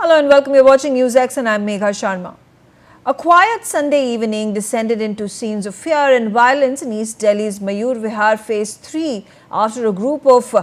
Hello and welcome. You're watching NewsX and I'm Megha Sharma. A quiet Sunday evening descended into scenes of fear and violence in East Delhi's Mayur Vihar Phase 3 after a group of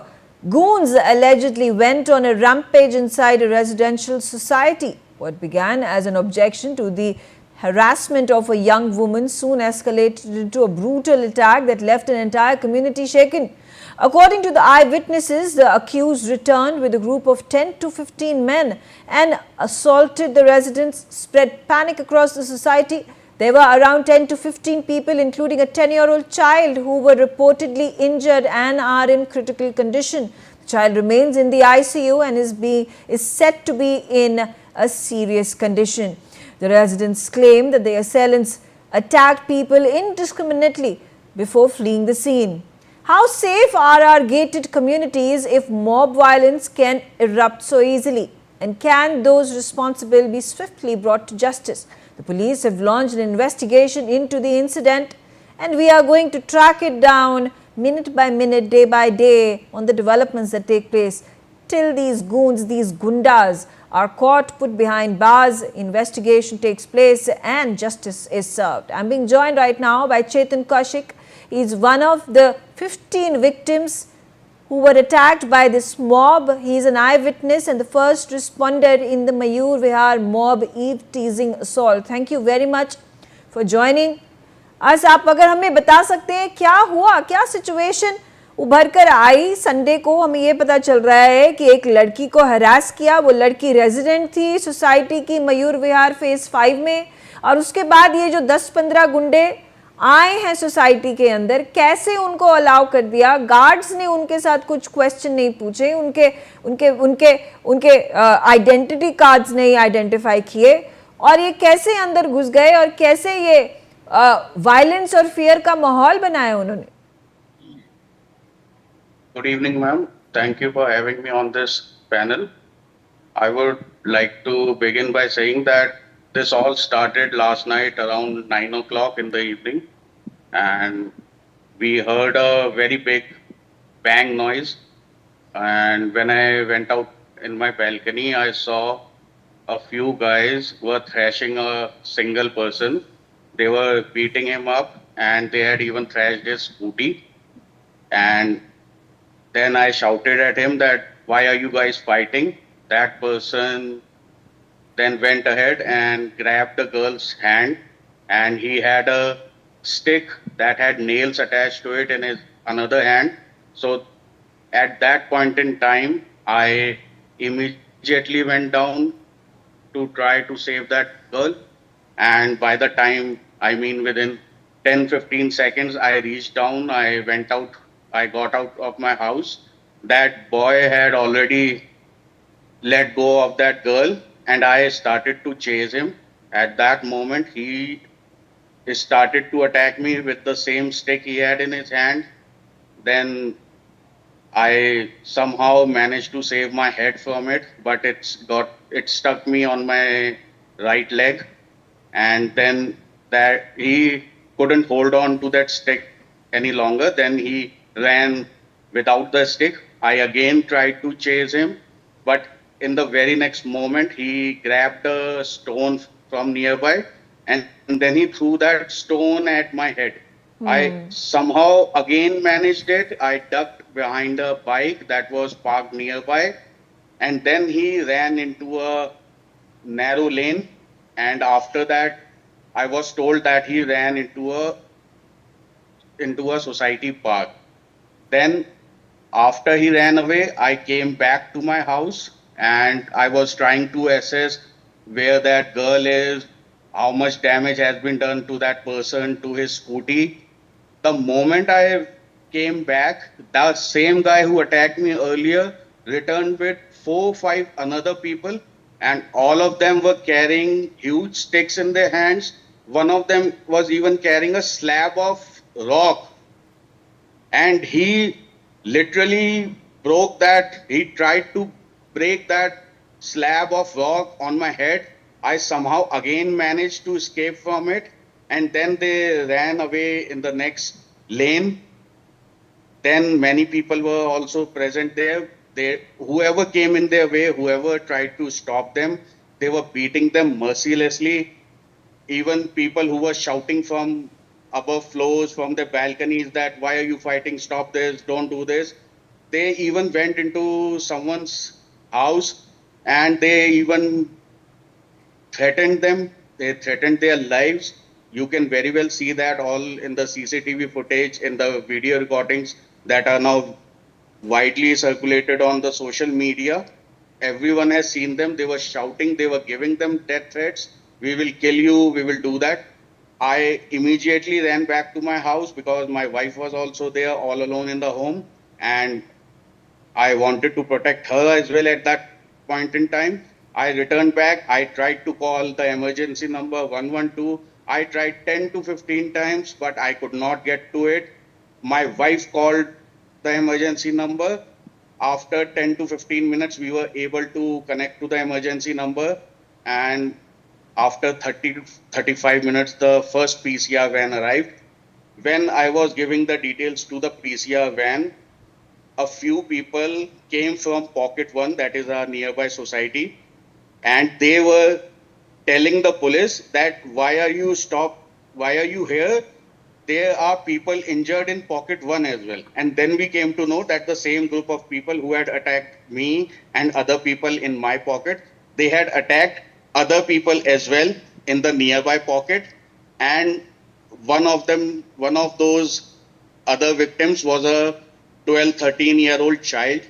goons allegedly went on a rampage inside a residential society. What began as an objection to the harassment of a young woman soon escalated into a brutal attack that left an entire community shaken. According to the eyewitnesses, the accused returned with a group of 10 to 15 men and assaulted the residents, spread panic across the society. There were around 10 to 15 people, including a 10-year-old child, who were reportedly injured and are in critical condition. The child remains in the ICU and is said to be in a serious condition. The residents claim that the assailants attacked people indiscriminately before fleeing the scene. How safe are our gated communities if mob violence can erupt so easily? And can those responsible be swiftly brought to justice? The police have launched an investigation into the incident, and we are going to track it down minute by minute, day by day on the developments that take place till these goons, these gundas are caught, put behind bars, investigation takes place and justice is served. I'm being joined right now by Chetan Kaushik. He is one of the 15 victims who were attacked by this mob. He is an eyewitness and the first responder in the Mayur Vihar mob eve-teasing assault. Thank you very much for joining us. आप अगर हमें बता सकते हैं क्या हुआ, क्या situation उभर कर आई संडे को? हमें ये पता चल रहा है कि एक लड़की को हरास किया, वो लड़की रेजिडेंट थी सोसाइटी की मयूर विहार फेज 5 में, और उसके बाद ये जो 10-15 गुंडे आए हैं सोसाइटी के अंदर, कैसे उनको अलाउ कर दिया? गार्ड्स ने उनके साथ कुछ क्वेश्चन नहीं पूछे, उनके उनके उनके उनके आइडेंटिटी कार्ड्स नहीं आइडेंटिफाई किए, और ये कैसे अंदर घुस गए और कैसे ये वायलेंस और फियर का माहौल बनाया उन्होंने? Good evening, ma'am. Thank you for having me on this panel. I would like to begin by saying that this all started last night around 9 o'clock in the evening, and we heard a very big bang noise. And when I went out in my balcony, I saw a few guys were thrashing a single person. They were beating him up, and they had even thrashed his scooty. And then I shouted at him that, "Why are you guys fighting?" That person then went ahead and grabbed the girl's hand, and he had a stick that had nails attached to it in his another hand. So at that point in time, I immediately went down to try to save that girl. And by the time, I mean within 10-15 seconds, I reached down, I went out, I got out of my house. That boy had already let go of that girl, and I started to chase him. At that moment, he started to attack me with the same stick he had in his hand. Then I somehow managed to save my head from it, but it stuck me on my right leg. And then that he couldn't hold on to that stick any longer. Then he ran without the stick. I again tried to chase him, but in the very next moment, he grabbed a stone from nearby, and then he threw that stone at my head. I somehow again managed it. I ducked behind a bike that was parked nearby, and then he ran into a narrow lane. And after that, I was told that he ran into a society park. Then after he ran away, I came back to my house, and I was trying to assess where that girl is, how much damage has been done to that person, to his scooty. The moment I came back, the same guy who attacked me earlier returned with 4-5 another people, and all of them were carrying huge sticks in their hands. One of them was even carrying a slab of rock, and he literally broke that. He tried to break that slab of rock on my head. I somehow again managed to escape from it, and then they ran away in the next lane. Then many people were also present there. Whoever came in their way, whoever tried to stop them, they were beating them mercilessly. Even people who were shouting from above floors, from the balconies, that why are you fighting? Stop this! Don't do this! They even went into someone's house and they even threatened them. They threatened their lives. You can very well see that all in the CCTV footage, in the video recordings that are now widely circulated on the social media. Everyone has seen them. They were shouting, they were giving them death threats. We will kill you, we will do that. I immediately ran back to my house because my wife was also there all alone in the home. And I wanted to protect her as well at that point in time. I returned back. I tried to call the emergency number 112. I tried 10 to 15 times, but I could not get to it. My wife called the emergency number. After 10 to 15 minutes, we were able to connect to the emergency number. And after 30 to 35 minutes, the first PCR van arrived. When I was giving the details to the PCR van, a few people came from Pocket One, that is a nearby society, and they were telling the police that why are you here? There are people injured in Pocket One as well. And then we came to know that the same group of people who had attacked me and other people in my pocket, they had attacked other people as well in the nearby pocket. And one of those other victims was a 12, 13-year-old child.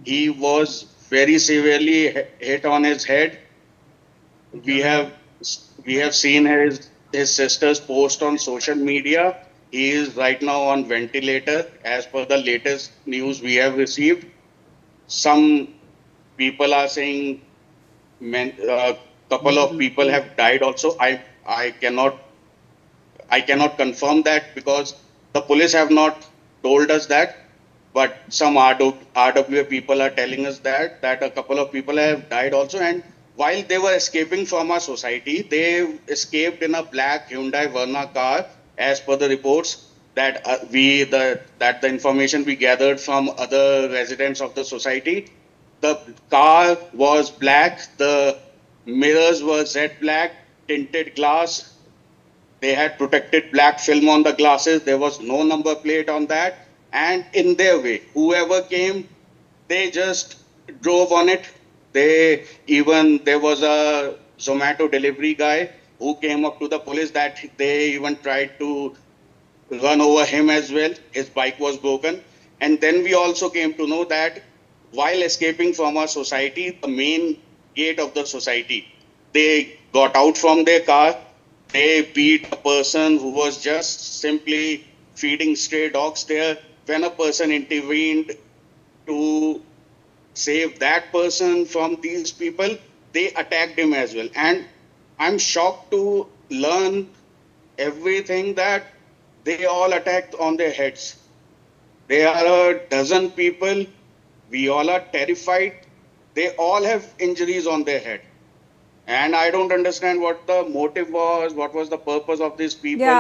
He was very severely hit on his head. We have we have seen his sister's post on social media. He is right now on ventilator. As per the latest news we have received, some people are saying a couple of people have died also. I cannot confirm that because the police have not told us that, but some RWA people are telling us that a couple of people have died also. And while they were escaping from our society, they escaped in a black Hyundai Verna car, as per the reports that that the information we gathered from other residents of the society. The car was black, the mirrors were jet black, tinted glass, they had protected black film on the glasses. There was no number plate on that. And in their way, whoever came, they just drove on it. There was a Zomato delivery guy who came up to the police that they even tried to run over him as well. His bike was broken. And then we also came to know that while escaping from our society, the main gate of the society, they got out from their car. They beat a person who was just simply feeding stray dogs there. When a person intervened to save that person from these people, they attacked him as well. And I'm shocked to learn everything that they all attacked on their heads. There are a dozen people. We all are terrified. They all have injuries on their head. And I don't understand what the motive was, what was the purpose of these people. Yeah,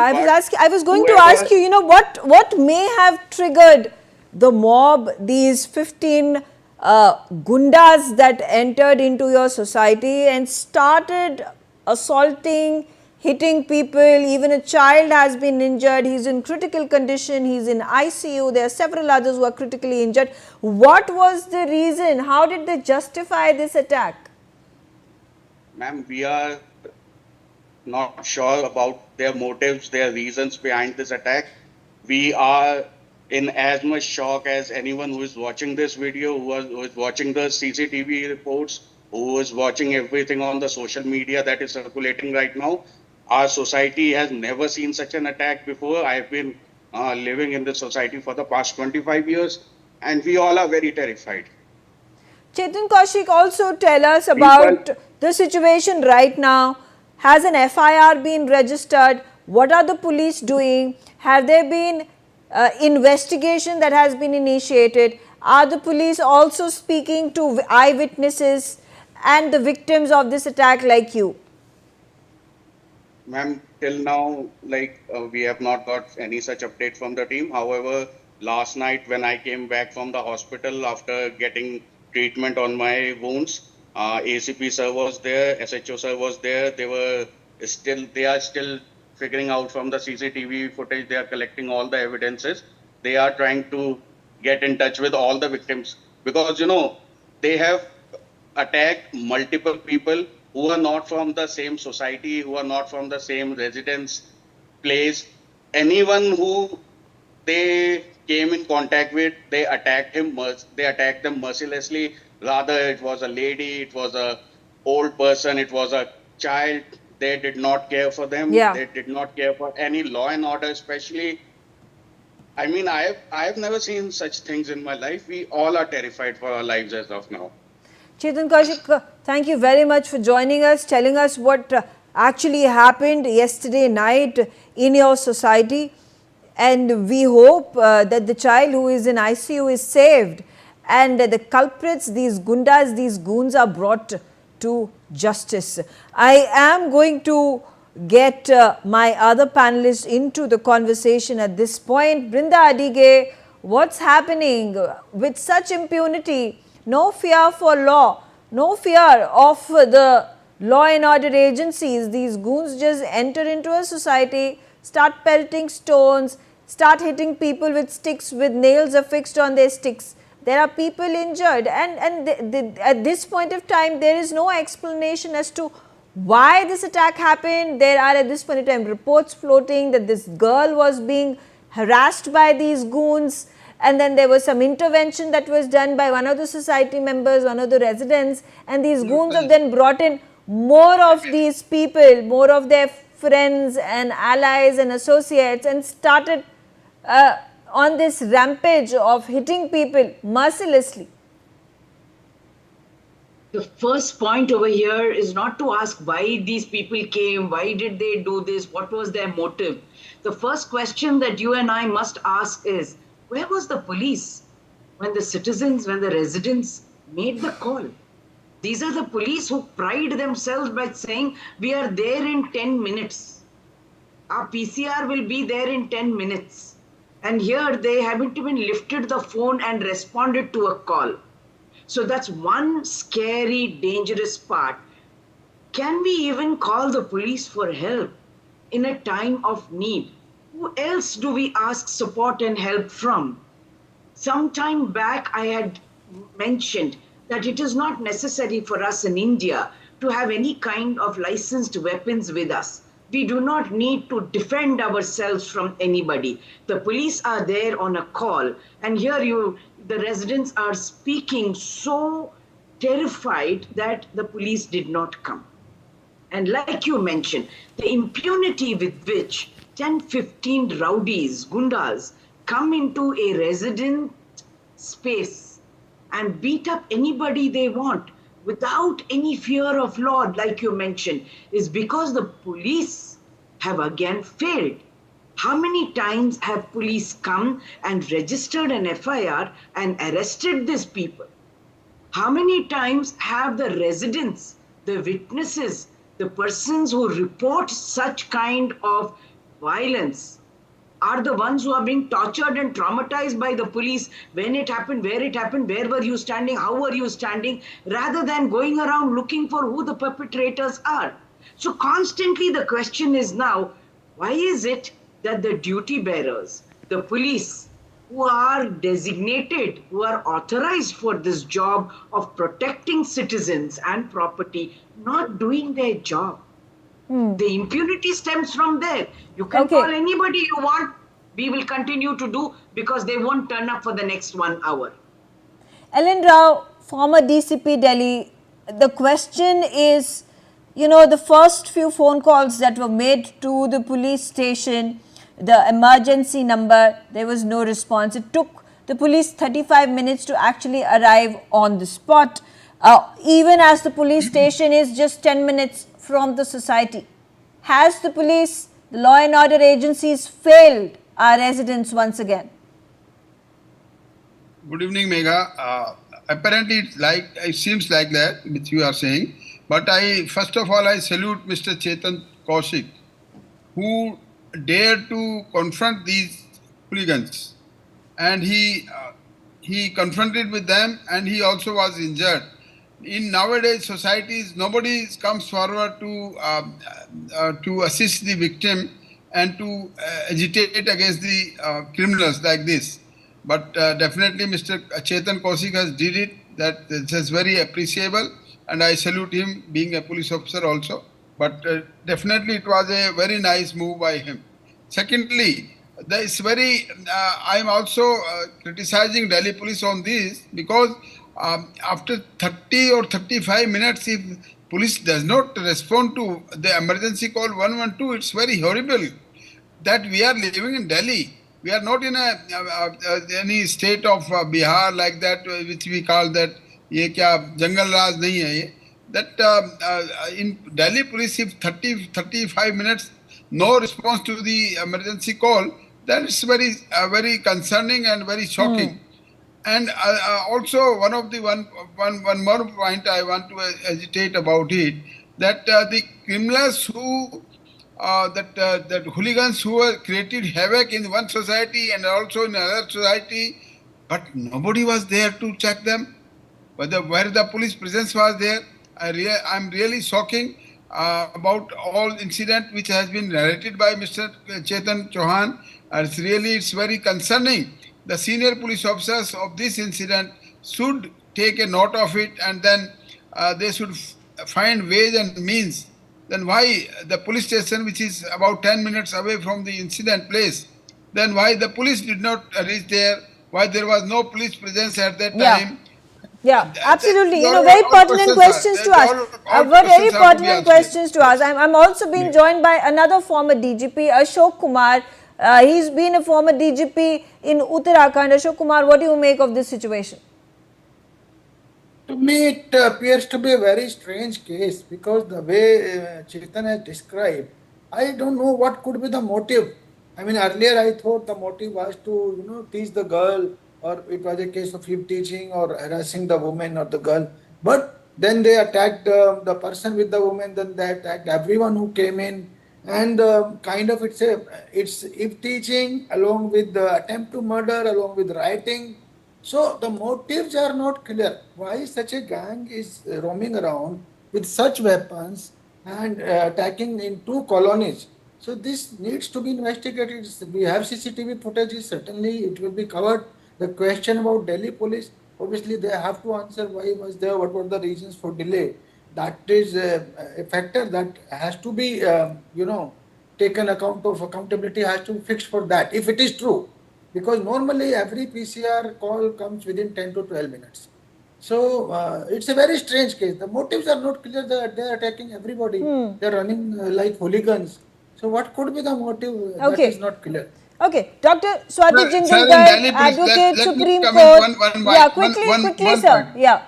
I was going to whoever, ask you, what may have triggered the mob, these 15 gundas that entered into your society and started assaulting, hitting people. Even a child has been injured. He's in critical condition. He's in ICU. There are several others who are critically injured. What was the reason? How did they justify this attack? Ma'am, we are not sure about their motives, their reasons behind this attack. We are in as much shock as anyone who is watching this video, who is watching the CCTV reports, who is watching everything on the social media that is circulating right now. Our society has never seen such an attack before. I've been living in this society for the past 25 years, and we all are very terrified. Chetan Kaushik, also tell us about the situation right now. Has an FIR been registered? What are the police doing? Have there been investigation that has been initiated? Are the police also speaking to eyewitnesses and the victims of this attack like you? Ma'am, till now, we have not got any such update from the team. However, last night when I came back from the hospital after getting treatment on my wounds. ACP sir was there, SHO sir was there. They are still figuring out from the CCTV footage. They are collecting all the evidences. They are trying to get in touch with all the victims because they have attacked multiple people who are not from the same society, who are not from the same residence place. Anyone who they came in contact with, they attacked him. They attacked them mercilessly. Rather, it was a lady, it was a old person, it was a child. They did not care for them. Yeah. They did not care for any law and order, especially. I mean, I have never seen such things in my life. We all are terrified for our lives as of now. Chetan Kaushik, thank you very much for joining us, telling us what actually happened yesterday night in your society. And we hope that the child who is in ICU is saved and the culprits, these gundas, these goons are brought to justice. I am going to get my other panelists into the conversation at this point. Brinda Adige, what's happening with such impunity? No fear for law, no fear of the law and order agencies. These goons just enter into a society, start pelting stones, start hitting people with sticks with nails affixed on their sticks. There are people injured and at this point of time there is no explanation as to why this attack happened. There are at this point in time reports floating that this girl was being harassed by these goons, and then there was some intervention that was done by one of the society members, one of the residents, and these goons have then brought in more of these people, more of their friends and allies and associates, and started on this rampage of hitting people mercilessly. The first point over here is not to ask why these people came, why did they do this, what was their motive. The first question that you and I must ask is, where was the police when the citizens, when the residents made the call? These are the police who pride themselves by saying, we are there in 10 minutes. Our PCR will be there in 10 minutes. And here they haven't even lifted the phone and responded to a call. So that's one scary, dangerous part. Can we even call the police for help in a time of need? Who else do we ask support and help from? Some time back, I had mentioned that it is not necessary for us in India to have any kind of licensed weapons with us. We do not need to defend ourselves from anybody. The police are there on a call, and here the residents are speaking so terrified that the police did not come. And like you mentioned, the impunity with which 10-15 rowdies, gundas, come into a resident space and beat up anybody they want without any fear of law, like you mentioned, is because the police have again failed. How many times have police come and registered an FIR and arrested these people? How many times have the residents, the witnesses, the persons who report such kind of violence are the ones who are being tortured and traumatized by the police? When it happened, where were you standing, how were you standing, rather than going around looking for who the perpetrators are. So constantly the question is now, why is it that the duty bearers, the police, who are designated, who are authorized for this job of protecting citizens and property, not doing their job? The impunity stems from there. You can call anybody you want. We will continue to do because they won't turn up for the next 1 hour. Ellen Rao, former DCP Delhi, the question is, the first few phone calls that were made to the police station, the emergency number, there was no response. It took the police 35 minutes to actually arrive on the spot, even as the police station is just 10 minutes from the society. Has the police, the law and order agencies failed our residents once again? Good evening, Megha. Apparently, it seems like that, which you are saying. But first of all, I salute Mr. Chetan Kaushik, who dared to confront these hooligans and he confronted with them, and he also was injured. In nowadays societies, nobody comes forward to assist the victim and to agitate against the criminals like this. But definitely, Mr. Chetan Kaushik has did it. That this is very appreciable, and I salute him, being a police officer also. But definitely, it was a very nice move by him. Secondly, there is very. I am also criticizing Delhi police on this because after 30 or 35 minutes, if police does not respond to the emergency call 112, it's very horrible that we are living in Delhi. We are not in any state of Bihar like that, which we call that ये क्या जंगल राज नहीं है ये. That in Delhi police, if 30-35 minutes no response to the emergency call, that is very concerning and very shocking. And also one more point I want to agitate about it, that the criminals who that hooligans who created havoc in one society and also in another society, but nobody was there to check them. Where the police presence was there, I'm really shocking about all incident which has been narrated by Mr. Chetan Chauhan. It's very concerning. The senior police officers of this incident should take a note of it, and then they should find ways and means. Then why the police station, which is about 10 minutes away from the incident place, then why the police did not reach there? Why there was no police presence at that time? Yeah, absolutely. Very pertinent questions to ask. Very pertinent questions to ask. I'm also being joined by another former DGP, Ashok Kumar. He's been a former DGP in Uttarakhand. Ashok Kumar, what do you make of this situation? To me, it appears to be a very strange case because the way Chetan has described, I don't know what could be the motive. I mean, earlier I thought the motive was to, teach the girl, or it was a case of him teaching or harassing the woman or the girl. But then they attacked the person with the woman, then they attacked everyone who came in. And kind of it's if teaching along with the attempt to murder, along with rioting. So the motives are not clear. Why such a gang is roaming around with such weapons and attacking in two colonies? So this needs to be investigated. We have CCTV footage. Certainly it will be covered. The question about Delhi police, obviously they have to answer why was there, what were the reasons for delay. That is a factor that has to be, taken account of. Accountability has to be fixed for that, if it is true. Because normally every PCR call comes within 10 to 12 minutes. So it's a very strange case. The motives are not clear. They are attacking everybody. They are running like hooligans. So what could be the motive? That is not clear. Okay, Dr. Swati Jindal, Advocate, Supreme Court. Quickly, sir. Yeah.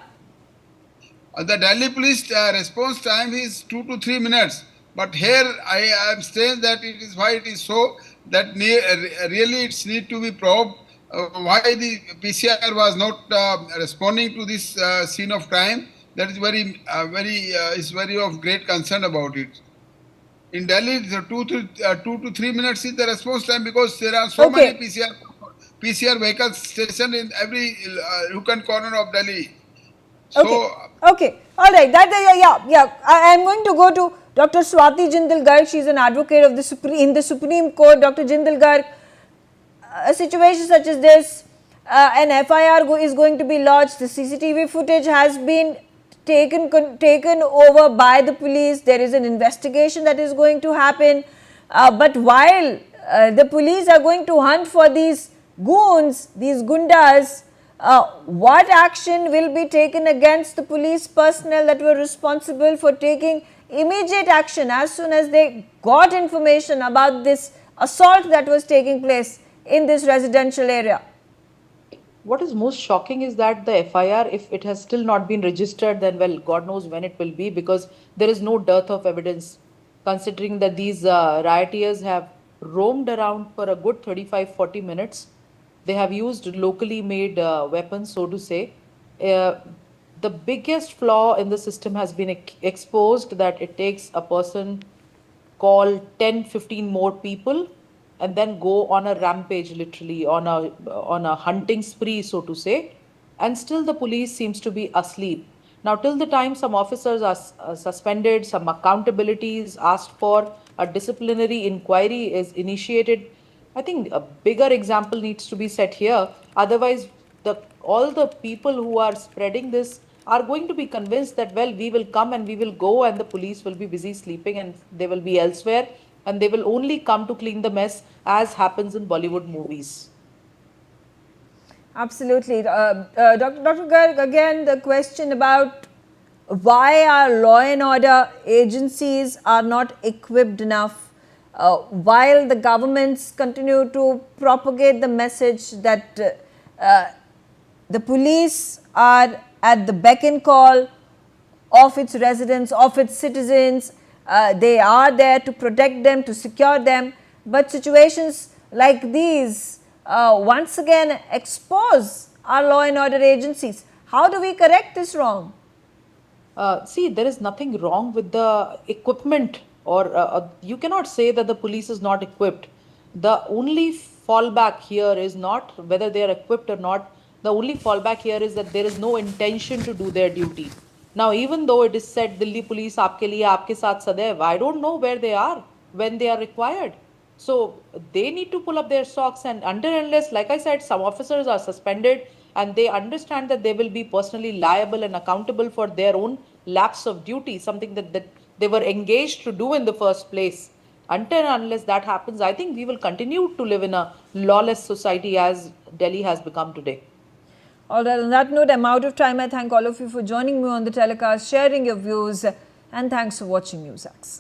The Delhi police response time is 2 to 3 minutes. But here I am saying that it is why it is so that really it's need to be probed why the PCR was not responding to this scene of crime. That is very of great concern about it. In Delhi, the 2 to 3 minutes is the response time because there are so many PCR vehicles stationed in every nook and corner of Delhi. Okay. All right. I am going to go to Dr. Swati Jindal Garg. She is an advocate of in the Supreme Court. Dr. Jindal Garg, a situation such as this, an FIR is going to be lodged. The CCTV footage has been taken over by the police. There is an investigation that is going to happen. But while the police are going to hunt for these goons, these gundas, what action will be taken against the police personnel that were responsible for taking immediate action as soon as they got information about this assault that was taking place in this residential area? What is most shocking is that the FIR, if it has still not been registered, then well, God knows when it will be, because there is no dearth of evidence, considering that these rioters have roamed around for a good 35-40 minutes. They have used locally made weapons, so to say. The biggest flaw in the system has been exposed, that it takes a person call 10-15 more people and then go on a rampage, literally on a hunting spree, so to say, and still the police seems to be asleep. Now, till the time some officers are suspended, some accountability is asked for, a disciplinary inquiry is initiated, I think a bigger example needs to be set here. Otherwise, all the people who are spreading this are going to be convinced that, well, we will come and we will go, and the police will be busy sleeping and they will be elsewhere, and they will only come to clean the mess, as happens in Bollywood movies. Absolutely. Dr. Garg, again, the question about why our law and order agencies are not equipped enough, while the governments continue to propagate the message that the police are at the beck and call of its residents, of its citizens. They are there to protect them, to secure them. But situations like these once again expose our law and order agencies. How do we correct this wrong? See, there is nothing wrong with the equipment, or you cannot say that the police is not equipped. The only fallback here is not whether they are equipped or not. The only fallback here is that there is no intention to do their duty. Now, even though it is said Delhi police aapke liye aapke saath sadaiv, I don't know where they are when they are required. So they need to pull up their socks, and until and unless, like I said, some officers are suspended and they understand that they will be personally liable and accountable for their own lapse of duty, something that they were engaged to do in the first place. Until and unless that happens, I think we will continue to live in a lawless society as Delhi has become today. All right, on that note, I'm out of time. I thank all of you for joining me on the telecast, sharing your views, and thanks for watching NewsX.